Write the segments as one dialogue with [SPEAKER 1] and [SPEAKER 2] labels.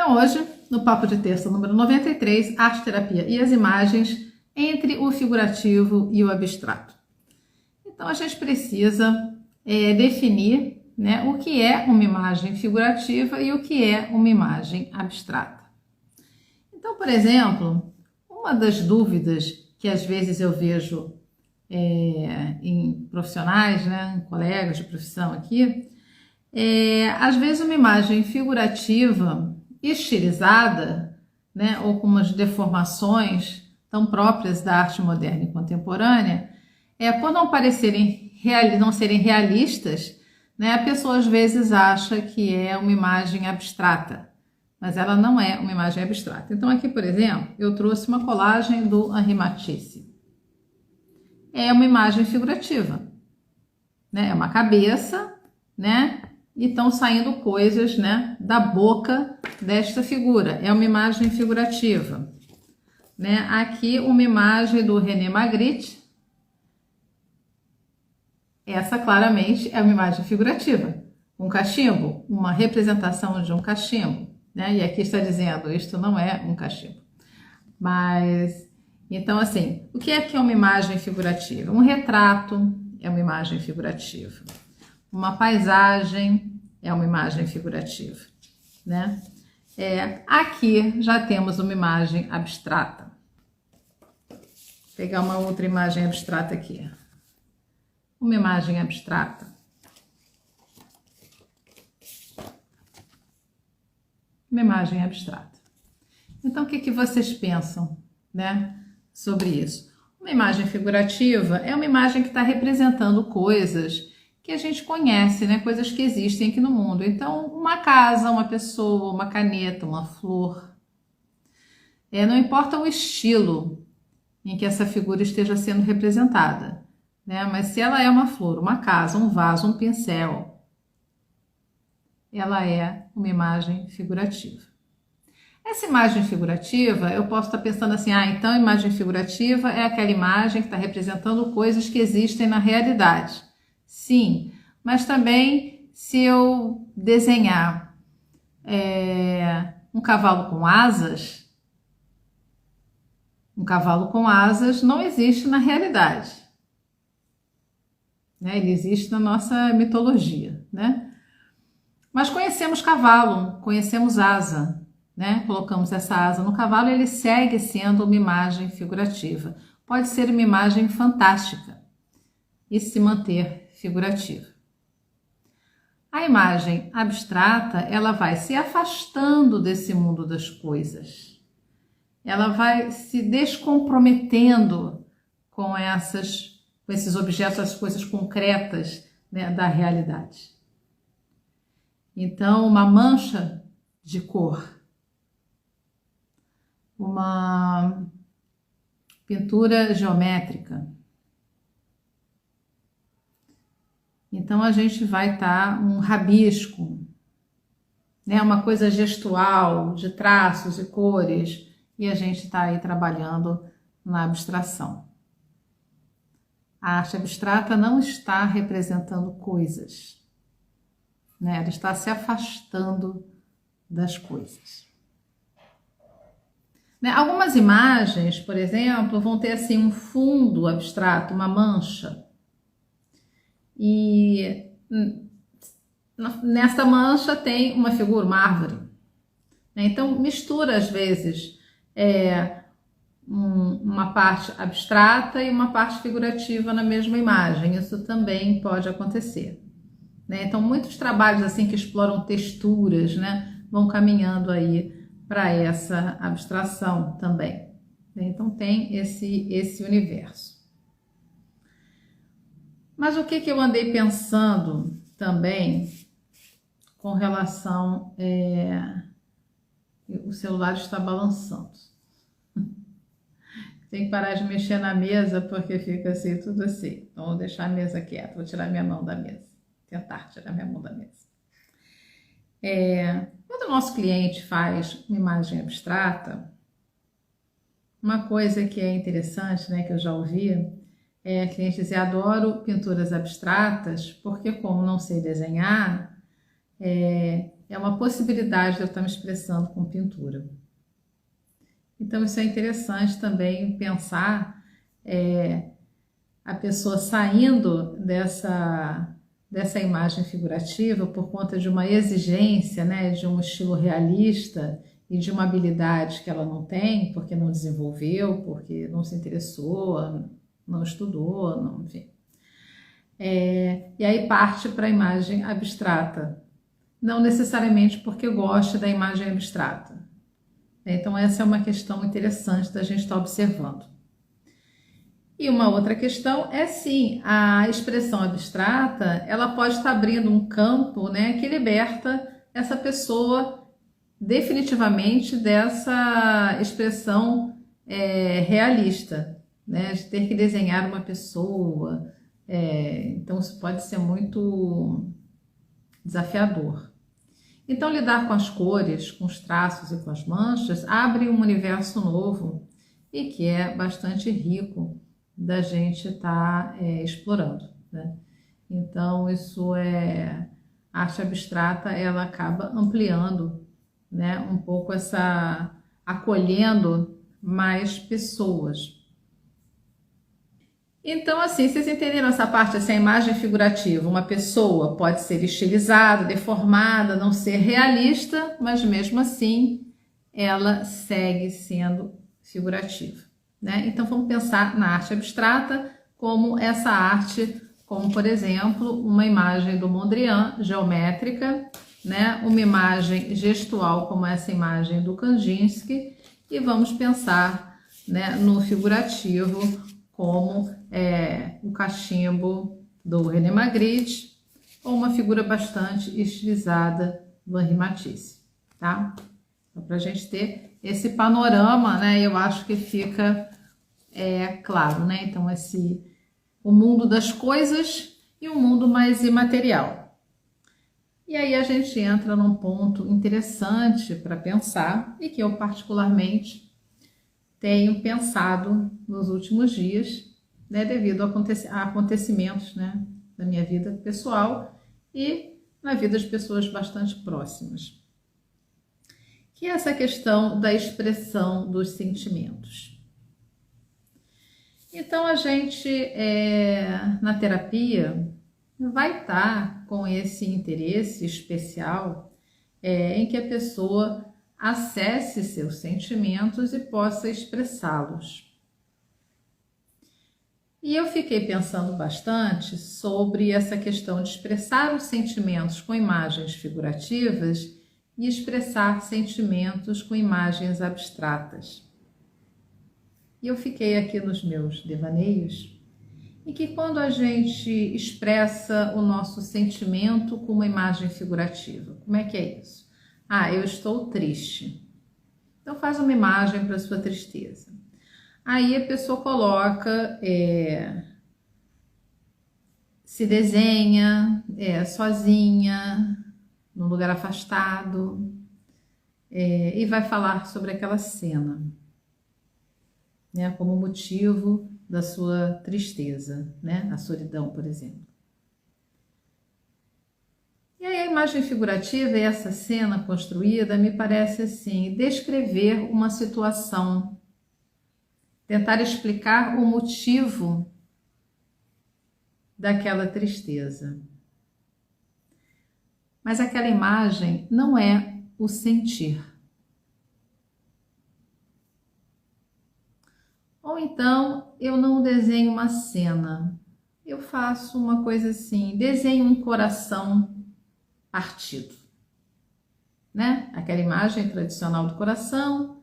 [SPEAKER 1] Então hoje, no Papo de Terça número 93, Arte Terapia e as imagens entre o figurativo e o abstrato. Então a gente precisa definir, né, o que é uma imagem figurativa e o que é uma imagem abstrata. Então, por exemplo, uma das dúvidas que às vezes eu vejo em profissionais, né, em colegas de profissão aqui, às vezes uma imagem figurativa estilizada, né, ou com umas deformações tão próprias da arte moderna e contemporânea, por não serem realistas, né, a pessoa às vezes acha que é uma imagem abstrata, mas ela não é uma imagem abstrata. Então aqui, por exemplo, eu trouxe uma colagem do Henri Matisse. É uma imagem figurativa, né? É uma cabeça, né? E estão saindo coisas, né, da boca desta figura. É uma imagem figurativa, né? Aqui uma imagem do René Magritte. Essa claramente é uma imagem figurativa. Um cachimbo, uma representação de um cachimbo, né? E aqui está dizendo, isto não é um cachimbo. Mas, então assim, o que é uma imagem figurativa? Um retrato é uma imagem figurativa. Uma paisagem é uma imagem figurativa, né? Aqui já temos uma imagem abstrata. Vou pegar uma outra imagem abstrata aqui. Uma imagem abstrata. Uma imagem abstrata. Então, o que vocês pensam, né, sobre isso? Uma imagem figurativa é uma imagem que está representando coisas que a gente conhece, né? Coisas que existem aqui no mundo. Então, uma casa, uma pessoa, uma caneta, uma flor. Não importa o estilo em que essa figura esteja sendo representada, né? Mas se ela é uma flor, uma casa, um vaso, um pincel, ela é uma imagem figurativa. Essa imagem figurativa, eu posso estar pensando assim, então a imagem figurativa é aquela imagem que está representando coisas que existem na realidade. Sim, mas também se eu desenhar um cavalo com asas não existe na realidade, né? Ele existe na nossa mitologia, né? Mas conhecemos cavalo, conhecemos asa, né? Colocamos essa asa no cavalo e ele segue sendo uma imagem figurativa. Pode ser uma imagem fantástica e se manter figurativa. A imagem abstrata, ela vai se afastando desse mundo das coisas. Ela vai se descomprometendo com esses objetos, as coisas concretas, né, da realidade. Então, uma mancha de cor, uma pintura geométrica. Então, a gente vai estar um rabisco, né? Uma coisa gestual, de traços e cores, e a gente está aí trabalhando na abstração. A arte abstrata não está representando coisas, né? Ela está se afastando das coisas. Né? Algumas imagens, por exemplo, vão ter assim um fundo abstrato, uma mancha. E nessa mancha tem uma figura, uma árvore. Então, mistura às vezes uma parte abstrata e uma parte figurativa na mesma imagem. Isso também pode acontecer, né? Então, muitos trabalhos assim que exploram texturas, né, vão caminhando aí para essa abstração também. Então, tem esse universo. Mas o que eu andei pensando também com relação... o celular está balançando. Tem que parar de mexer na mesa porque fica assim, tudo assim. Então, vou deixar a mesa quieta, vou tirar minha mão da mesa. Tentar tirar minha mão da mesa. Quando o nosso cliente faz uma imagem abstrata, uma coisa que é interessante, né, que eu já ouvi, a cliente dizer, adoro pinturas abstratas, porque como não sei desenhar, é uma possibilidade de eu estar me expressando com pintura. Então isso é interessante também pensar a pessoa saindo dessa imagem figurativa por conta de uma exigência, né, de um estilo realista e de uma habilidade que ela não tem, porque não desenvolveu, porque não se interessou, não estudou, não, enfim. E aí parte para a imagem abstrata, não necessariamente porque gosta da imagem abstrata. Então essa é uma questão interessante da gente estar observando. E uma outra questão é sim, a expressão abstrata, ela pode estar abrindo um campo, né, que liberta essa pessoa definitivamente dessa expressão realista, né, de ter que desenhar uma pessoa. Então isso pode ser muito desafiador. Então lidar com as cores, com os traços e com as manchas abre um universo novo e que é bastante rico da gente estar explorando, né? Então isso a arte abstrata, ela acaba ampliando, né, um pouco acolhendo mais pessoas. Então, assim, vocês entenderam essa parte, essa imagem figurativa? Uma pessoa pode ser estilizada, deformada, não ser realista, mas mesmo assim ela segue sendo figurativa, né? Então, vamos pensar na arte abstrata como essa arte, como por exemplo, uma imagem do Mondrian, geométrica, né? Uma imagem gestual, como essa imagem do Kandinsky, e vamos pensar, né, no figurativo, como o cachimbo do René Magritte, ou uma figura bastante estilizada do Henri Matisse, tá? Então, para a gente ter esse panorama, né, eu acho que fica claro, né? Então, o mundo das coisas e o mundo mais imaterial. E aí a gente entra num ponto interessante para pensar, e que eu particularmente tenho pensado nos últimos dias, né, devido a acontecimentos, né, da minha vida pessoal e na vida de pessoas bastante próximas, que é essa questão da expressão dos sentimentos. Então a gente, na terapia, vai estar com esse interesse especial em que a pessoa acesse seus sentimentos e possa expressá-los. E eu fiquei pensando bastante sobre essa questão de expressar os sentimentos com imagens figurativas e expressar sentimentos com imagens abstratas. E eu fiquei aqui nos meus devaneios, em que quando a gente expressa o nosso sentimento com uma imagem figurativa, como é que é isso? Ah, eu estou triste. Então faz uma imagem para a sua tristeza. Aí a pessoa coloca, se desenha sozinha, num lugar afastado, e vai falar sobre aquela cena, né, como motivo da sua tristeza, né, a solidão, por exemplo. E aí a imagem figurativa e essa cena construída me parece assim, descrever uma situação, tentar explicar o motivo daquela tristeza. Mas aquela imagem não é o sentir. Ou então eu não desenho uma cena, eu faço uma coisa assim, desenho um coração partido, né? Aquela imagem tradicional do coração,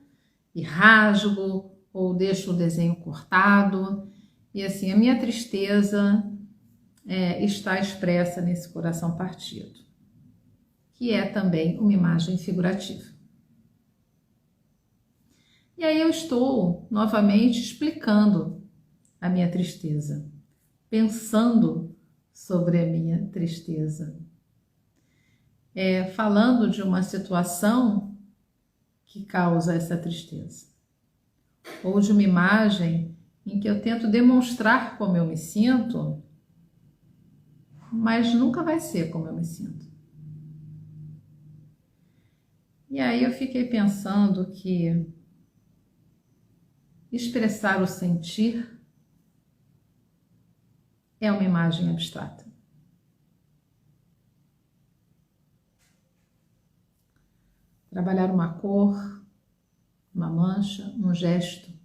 [SPEAKER 1] e rasgo ou deixo o desenho cortado, e assim a minha tristeza está expressa nesse coração partido, que é também uma imagem figurativa. E aí eu estou novamente explicando a minha tristeza, pensando sobre a minha tristeza, falando de uma situação que causa essa tristeza, ou de uma imagem em que eu tento demonstrar como eu me sinto, mas nunca vai ser como eu me sinto. E aí eu fiquei pensando que expressar o sentir é uma imagem abstrata. Trabalhar uma cor, uma mancha, um gesto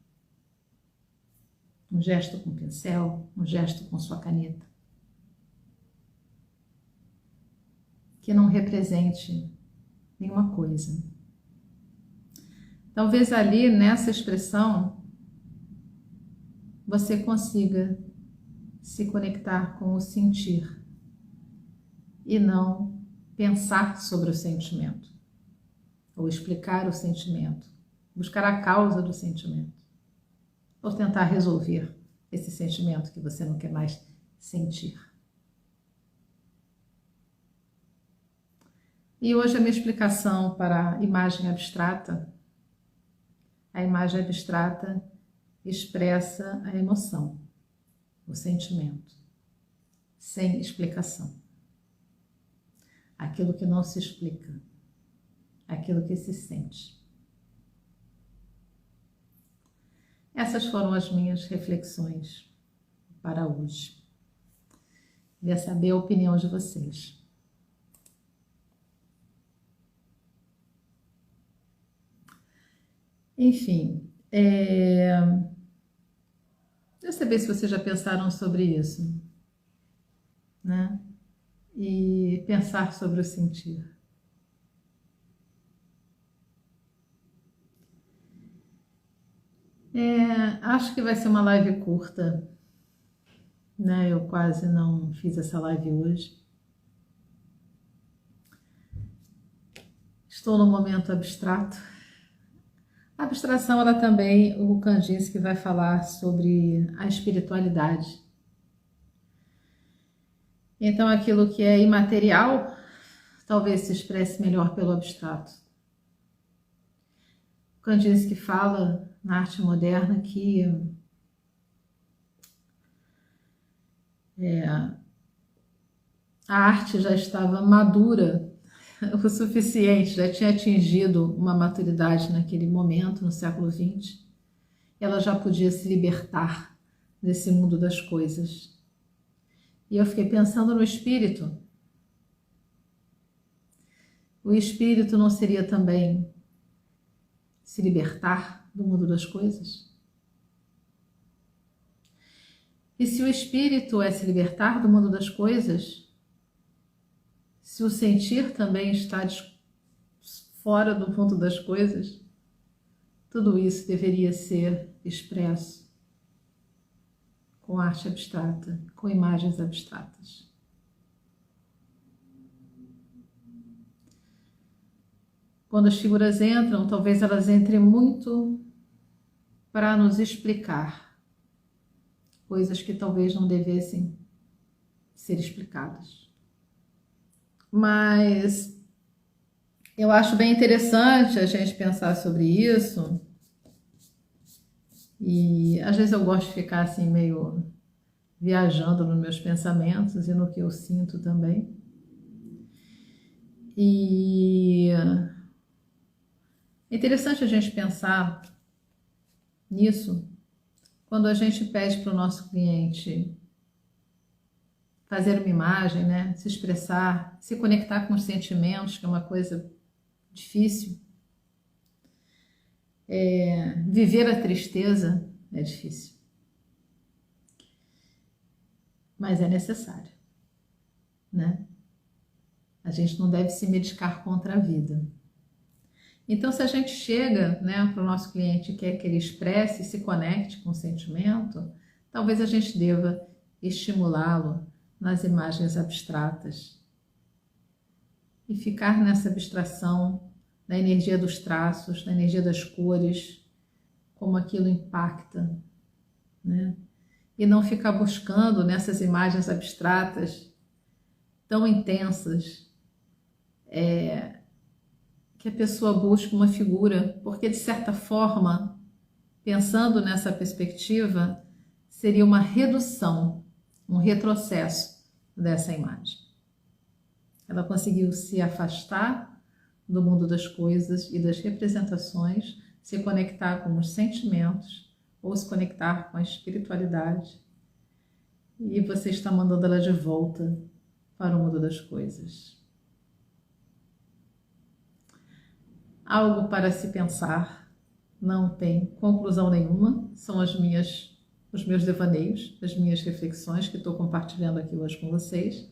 [SPEAKER 1] com pincel, um gesto com sua caneta, que não represente nenhuma coisa. Talvez ali, nessa expressão, você consiga se conectar com o sentir e não pensar sobre o sentimento, ou explicar o sentimento, buscar a causa do sentimento, ou tentar resolver esse sentimento que você não quer mais sentir. E hoje a minha explicação para a imagem abstrata. A imagem abstrata expressa a emoção, o sentimento, sem explicação. Aquilo que não se explica, aquilo que se sente. Essas foram as minhas reflexões para hoje. Queria saber a opinião de vocês. Enfim, queria saber se vocês já pensaram sobre isso, né? E pensar sobre o sentir. Acho que vai ser uma live curta, né? Eu quase não fiz essa live hoje. Estou num momento abstrato. A abstração, ela também, o Kandinsky vai falar sobre a espiritualidade. Então, aquilo que é imaterial, talvez se expresse melhor pelo abstrato. O Kandinsky fala na arte moderna que a arte já estava madura o suficiente, já tinha atingido uma maturidade naquele momento, no século XX, ela já podia se libertar desse mundo das coisas. E eu fiquei pensando no espírito. O espírito não seria também se libertar do mundo das coisas? E se o espírito é se libertar do mundo das coisas, se o sentir também está fora do mundo das coisas, tudo isso deveria ser expresso com arte abstrata, com imagens abstratas. Quando as figuras entram, talvez elas entrem muito para nos explicar coisas que talvez não devessem ser explicadas. Mas eu acho bem interessante a gente pensar sobre isso. E às vezes eu gosto de ficar assim meio viajando nos meus pensamentos e no que eu sinto também. E é interessante a gente pensar nisso quando a gente pede para o nosso cliente fazer uma imagem, né? Se expressar, se conectar com os sentimentos, que é uma coisa difícil. Viver a tristeza é difícil, mas é necessário, né? A gente não deve se medicar contra a vida. Então, se a gente chega, né, para o nosso cliente e quer que ele expresse e se conecte com o sentimento, talvez a gente deva estimulá-lo nas imagens abstratas e ficar nessa abstração da energia dos traços, da energia das cores, como aquilo impacta, né? E não ficar buscando nessas imagens abstratas tão intensas que a pessoa busque uma figura, porque de certa forma, pensando nessa perspectiva, seria uma redução, um retrocesso dessa imagem. Ela conseguiu se afastar do mundo das coisas e das representações, se conectar com os sentimentos ou se conectar com a espiritualidade. E você está mandando ela de volta para o mundo das coisas. Algo para se pensar, não tem conclusão nenhuma, são os meus devaneios, as minhas reflexões que estou compartilhando aqui hoje com vocês.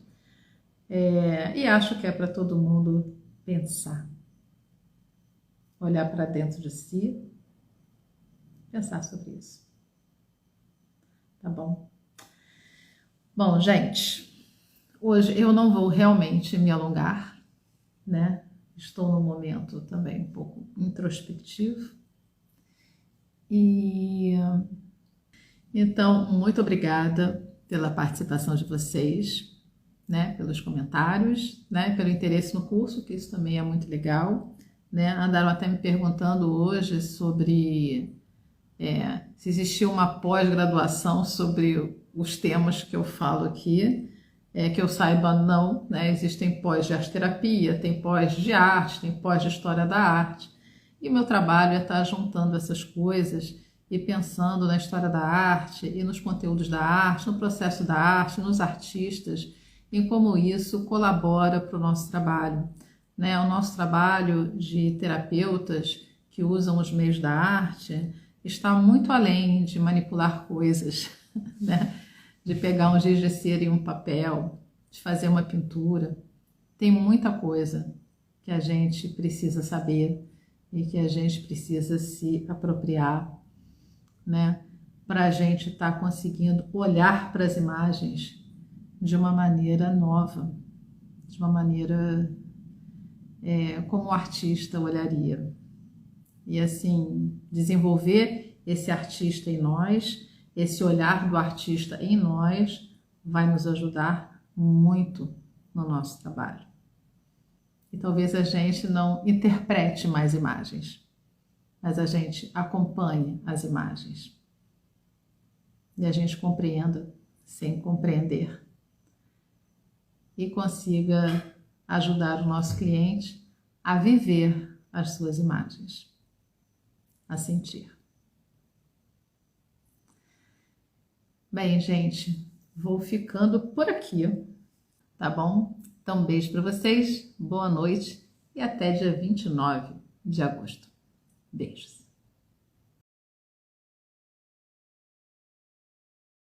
[SPEAKER 1] E acho que é para todo mundo pensar, olhar para dentro de si, pensar sobre isso. Tá bom? Bom, gente, hoje eu não vou realmente me alongar, né? Estou num momento também um pouco introspectivo. E então, muito obrigada pela participação de vocês, né? Pelos comentários, né? Pelo interesse no curso, que isso também é muito legal, né? Andaram até me perguntando hoje sobre se existia uma pós-graduação sobre os temas que eu falo aqui. Que eu saiba, não, né? Existem pós de arte-terapia, tem pós de arte, tem pós de história da arte. E o meu trabalho é estar juntando essas coisas e pensando na história da arte e nos conteúdos da arte, no processo da arte, nos artistas, em como isso colabora para o nosso trabalho, né? O nosso trabalho de terapeutas que usam os meios da arte está muito além de manipular coisas, né? De pegar um giz de cera e um papel, de fazer uma pintura. Tem muita coisa que a gente precisa saber e que a gente precisa se apropriar, né? Para a gente estar conseguindo olhar para as imagens de uma maneira nova, de uma maneira como o artista olharia. E assim, desenvolver esse artista em nós, esse olhar do artista em nós, vai nos ajudar muito no nosso trabalho. E talvez a gente não interprete mais imagens, mas a gente acompanhe as imagens. E a gente compreenda sem compreender. E consiga ajudar o nosso cliente a viver as suas imagens, a sentir. Bem, gente, vou ficando por aqui, tá bom? Então, um beijo para vocês, boa noite e até dia 29 de agosto. Beijos.